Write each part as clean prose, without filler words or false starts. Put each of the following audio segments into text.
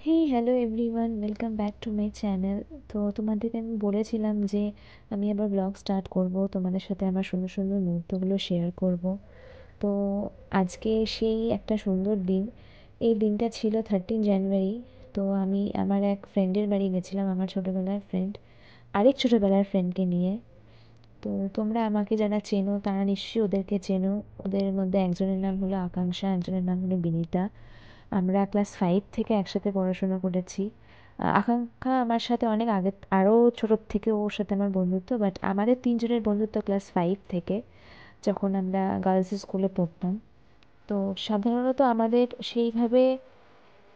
Hey hello everyone, welcome back to my channel. তো তোমাদেরকে আমি বলেছিলাম যে আমি আবার ব্লগ স্টার্ট করব, তোমাদের সাথে আমার সুন্দর সুন্দর মুহূর্তগুলো শেয়ার করব। তো আজকে সেই একটা সুন্দর দিন। এই দিনটা ছিল 13 জানুয়ারি। তো আমি আমার এক ফ্রেন্ডের বাড়ি গেছিলাম, আমার ছোটোবেলার ফ্রেন্ড, আরেক ছোটোবেলার ফ্রেন্ডকে নিয়ে। তো তোমরা আমাকে যারা চেনো তারা নিশ্চয়ই ওদেরকে চেনো। ওদের মধ্যে একজনের নাম হলো আকাঙ্ক্ষা, একজনের নাম হলো বিনিতা। আমরা ক্লাস 5 থেকে একসাথে পড়াশোনা করেছি। আকাঙ্ক্ষা আমার সাথে অনেক আগে, আরও ছোটোর থেকে ওর সাথে আমার বন্ধুত্ব, বাট আমাদের তিনজনের বন্ধুত্ব ক্লাস 5 থেকে, যখন আমরা গার্লস স্কুলে পড়তাম। তো সাধারণত আমাদের সেইভাবে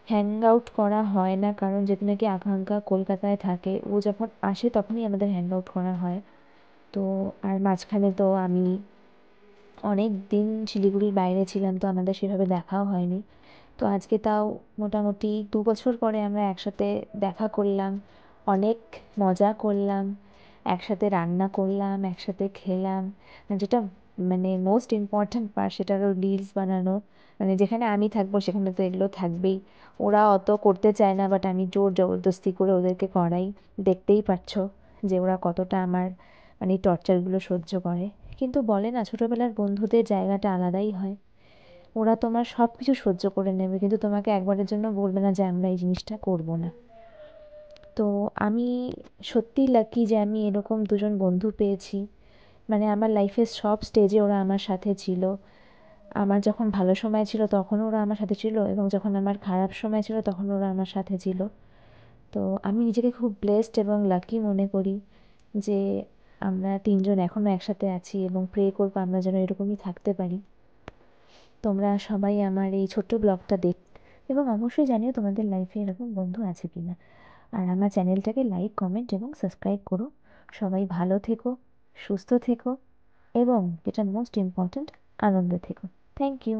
হ্যাং আউট করা হয় না, কারণ যেহেতু নাকি আকাঙ্ক্ষা কলকাতায় থাকে, ও যখন আসে তখনই আমাদের হ্যাং আউট করা হয়। তো আর মাঝখানে তো আমি অনেক দিন শিলিগুড়ির বাইরে ছিলাম, তো আমাদের সেভাবে দেখাও হয়নি। তো আজকে তাও মোটামুটি 2 বছর পরে আমরা একসাথে দেখা করলাম, অনেক মজা করলাম, একসাথে রান্না করলাম, একসাথে খেলাম। যেটা মানে মোস্ট ইম্পর্ট্যান্ট পার্ট, সেটা হলো রিলস বানানো। মানে যেখানে আমি থাকবো সেখানে তো এগুলো থাকবেই। ওরা অত করতে চায় না, বাট আমি জোর জবরদস্তি করে ওদেরকে করাই। দেখতেই পাচ্ছ যে ওরা কতটা আমার মানে টর্চারগুলো সহ্য করে। কিন্তু বলে না, ছোটোবেলার বন্ধুদের জায়গাটা আলাদাই হয়। ওরা তোমার সব কিছু সহ্য করে নেবে, কিন্তু তোমাকে একবারের জন্য বলবে না যে আমরা এই জিনিসটা করবো না। তো আমি সত্যিই লাকি যে আমি এরকম দুজন বন্ধু পেয়েছি। মানে আমার লাইফের সব স্টেজে ওরা আমার সাথে ছিল। আমার যখন ভালো সময় ছিল তখনও ওরা আমার সাথে ছিল, এবং যখন আমার খারাপ সময় ছিল তখন ওরা আমার সাথে ছিল। তো আমি নিজেকে খুব ব্লেসড এবং লাকি মনে করি যে আমরা তিনজন এখনও একসাথে আছি, এবং প্রে করবো আমরা যেন এরকমই থাকতে পারি। তোমরা সবাই আমার এই ছোট্ট ব্লগটা এবং অবশ্যই জানিও তোমাদের লাইফে এরকম বন্ধু আছে কিনা। আর আমার চ্যানেলটাকে লাইক, কমেন্ট এবং সাবস্ক্রাইব করো। সবাই ভালো থেকো, সুস্থ থেকো, এবং যেটা মোস্ট ইম্পর্ট্যান্ট, আনন্দে থেকো। Thank you.